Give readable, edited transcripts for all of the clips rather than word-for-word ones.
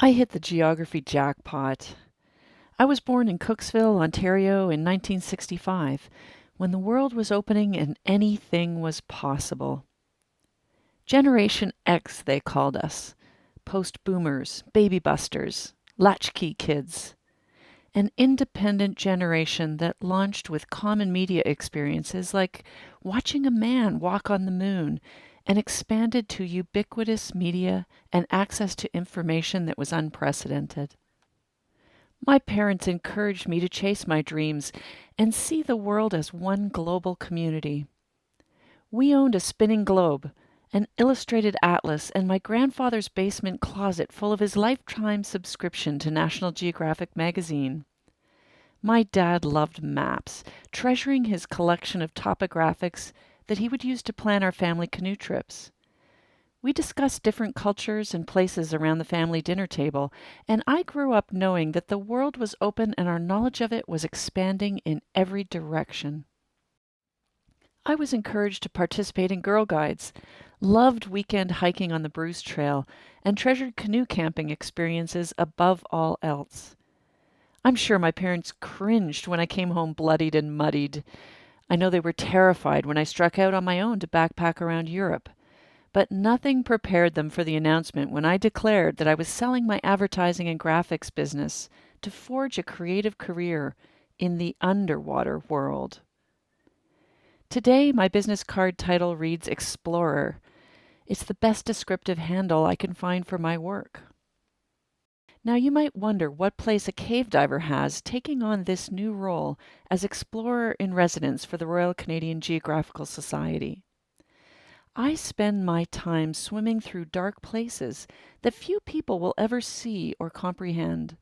I hit the geography jackpot. I was born in Cooksville, Ontario in 1965, when the world was opening and anything was possible. Generation X, they called us. Post-boomers, baby busters, latchkey kids. An independent generation that launched with common media experiences like watching a man walk on the moon and expanded to ubiquitous media and access to information that was unprecedented. My parents encouraged me to chase my dreams and see the world as one global community. We owned a spinning globe, an illustrated atlas, and my grandfather's basement closet full of his lifetime subscription to National Geographic magazine. My dad loved maps, treasuring his collection of topographics that he would use to plan our family canoe trips. We discussed different cultures and places around the family dinner table, and I grew up knowing that the world was open and our knowledge of it was expanding in every direction. I was encouraged to participate in Girl Guides, loved weekend hiking on the Bruce Trail, and treasured canoe camping experiences above all else. I'm sure my parents cringed when I came home bloodied and muddied. I know they were terrified when I struck out on my own to backpack around Europe. But nothing prepared them for the announcement when I declared that I was selling my advertising and graphics business to forge a creative career in the underwater world. Today, my business card title reads Explorer. It's the best descriptive handle I can find for my work. Now, you might wonder what place a cave diver has taking on this new role as explorer in residence for the Royal Canadian Geographical Society. I spend my time swimming through dark places that few people will ever see or comprehend.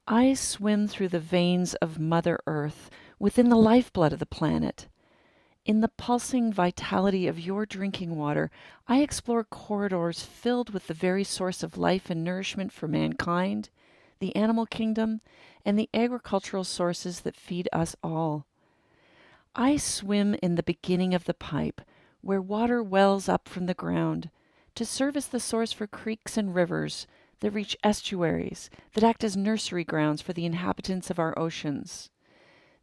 I swim through the veins of Mother Earth within the lifeblood of the planet. In the pulsing vitality of your drinking water, I explore corridors filled with the very source of life and nourishment for mankind, the animal kingdom, and the agricultural sources that feed us all. I swim in the beginning of the pipe, where water wells up from the ground, to serve as the source for creeks and rivers that reach estuaries, that act as nursery grounds for the inhabitants of our oceans.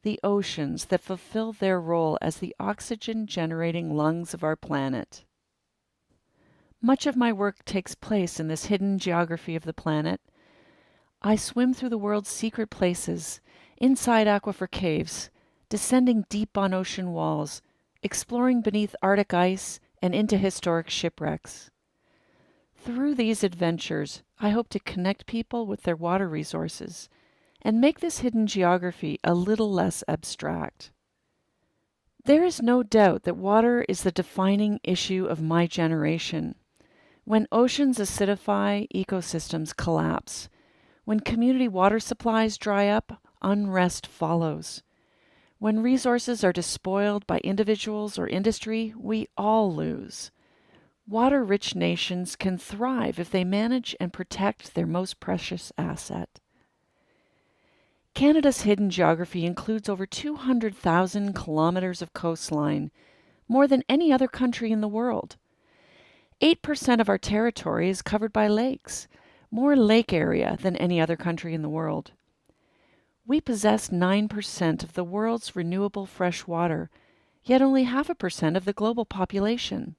The oceans that fulfill their role as the oxygen-generating lungs of our planet. Much of my work takes place in this hidden geography of the planet. I swim through the world's secret places, inside aquifer caves, descending deep on ocean walls, exploring beneath Arctic ice and into historic shipwrecks. Through these adventures, I hope to connect people with their water resources and make this hidden geography a little less abstract. There is no doubt that water is the defining issue of my generation. When oceans acidify, ecosystems collapse. When community water supplies dry up, unrest follows. When resources are despoiled by individuals or industry, we all lose. Water-rich nations can thrive if they manage and protect their most precious asset. Canada's hidden geography includes over 200,000 kilometers of coastline, more than any other country in the world. 8% of our territory is covered by lakes, more lake area than any other country in the world. We possess 9% of the world's renewable fresh water, yet only 0.5% of the global population.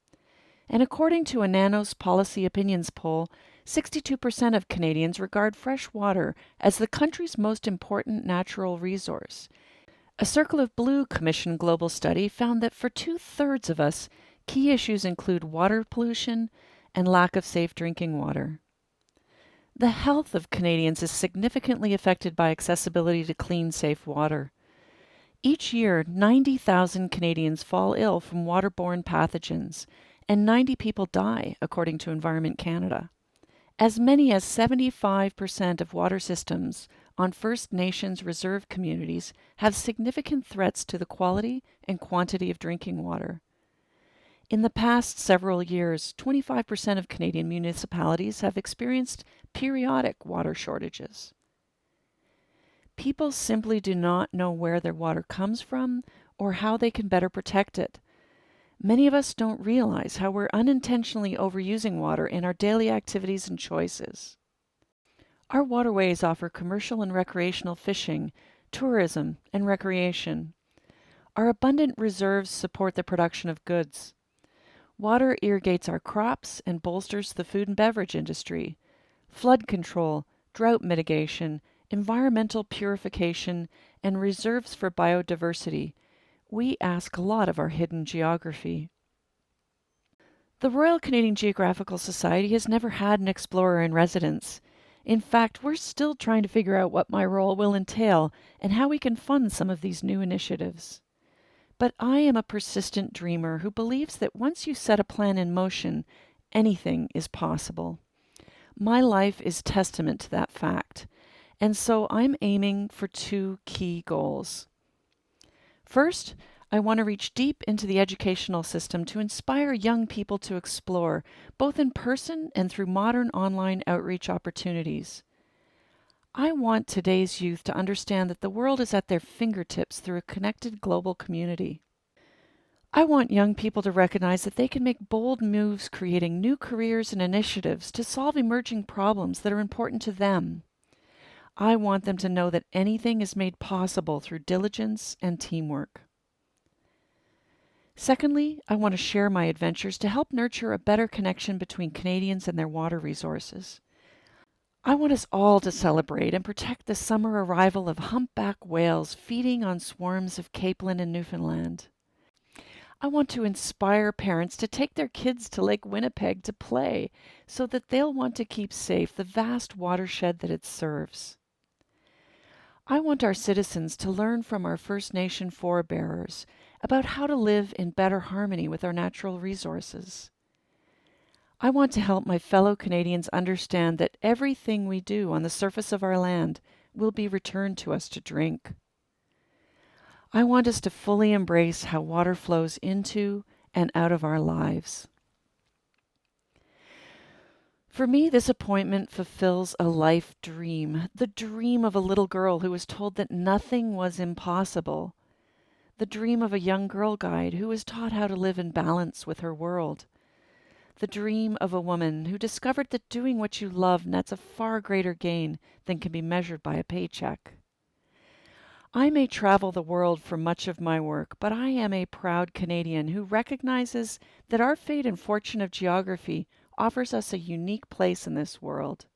And according to a Nanos Policy Opinions poll, 62% of Canadians regard fresh water as the country's most important natural resource. A Circle of Blue Commission global study found that for 2/3 of us, key issues include water pollution and lack of safe drinking water. The health of Canadians is significantly affected by accessibility to clean, safe water. Each year, 90,000 Canadians fall ill from waterborne pathogens, and 90 people die, according to Environment Canada. As many as 75% of water systems on First Nations reserve communities have significant threats to the quality and quantity of drinking water. In the past several years, 25% of Canadian municipalities have experienced periodic water shortages. People simply do not know where their water comes from or how they can better protect it. Many of us don't realize how we're unintentionally overusing water in our daily activities and choices. Our waterways offer commercial and recreational fishing, tourism, and recreation. Our abundant reserves support the production of goods. Water irrigates our crops and bolsters the food and beverage industry. Flood control, drought mitigation, environmental purification, and reserves for biodiversity. We ask a lot of our hidden geography. The Royal Canadian Geographical Society has never had an explorer in residence. In fact, we're still trying to figure out what my role will entail and how we can fund some of these new initiatives. But I am a persistent dreamer who believes that once you set a plan in motion, anything is possible. My life is testament to that fact, and so I'm aiming for two key goals. First, I want to reach deep into the educational system to inspire young people to explore, both in person and through modern online outreach opportunities. I want today's youth to understand that the world is at their fingertips through a connected global community. I want young people to recognize that they can make bold moves creating new careers and initiatives to solve emerging problems that are important to them. I want them to know that anything is made possible through diligence and teamwork. Secondly, I want to share my adventures to help nurture a better connection between Canadians and their water resources. I want us all to celebrate and protect the summer arrival of humpback whales feeding on swarms of capelin in Newfoundland. I want to inspire parents to take their kids to Lake Winnipeg to play so that they'll want to keep safe the vast watershed that it serves. I want our citizens to learn from our First Nation forebearers about how to live in better harmony with our natural resources. I want to help my fellow Canadians understand that everything we do on the surface of our land will be returned to us to drink. I want us to fully embrace how water flows into and out of our lives. For me, this appointment fulfills a life dream, the dream of a little girl who was told that nothing was impossible, the dream of a young girl guide who was taught how to live in balance with her world, the dream of a woman who discovered that doing what you love nets a far greater gain than can be measured by a paycheck. I may travel the world for much of my work, but I am a proud Canadian who recognizes that our fate and fortune of geography offers us a unique place in this world.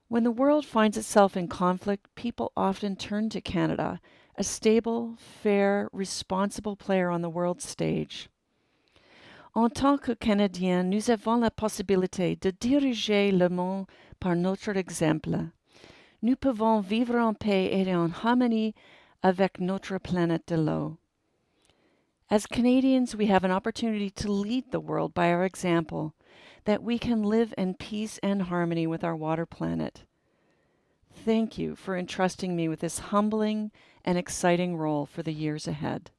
When the world finds itself in conflict, people often turn to Canada, a stable, fair, responsible player on the world stage. En tant que Canadiens, nous avons la possibilité de diriger le monde par notre exemple. Nous pouvons vivre en paix et en harmonie avec notre planète de l'eau. As Canadians, we have an opportunity to lead the world by our example, that we can live in peace and harmony with our water planet. Thank you for entrusting me with this humbling and exciting role for the years ahead.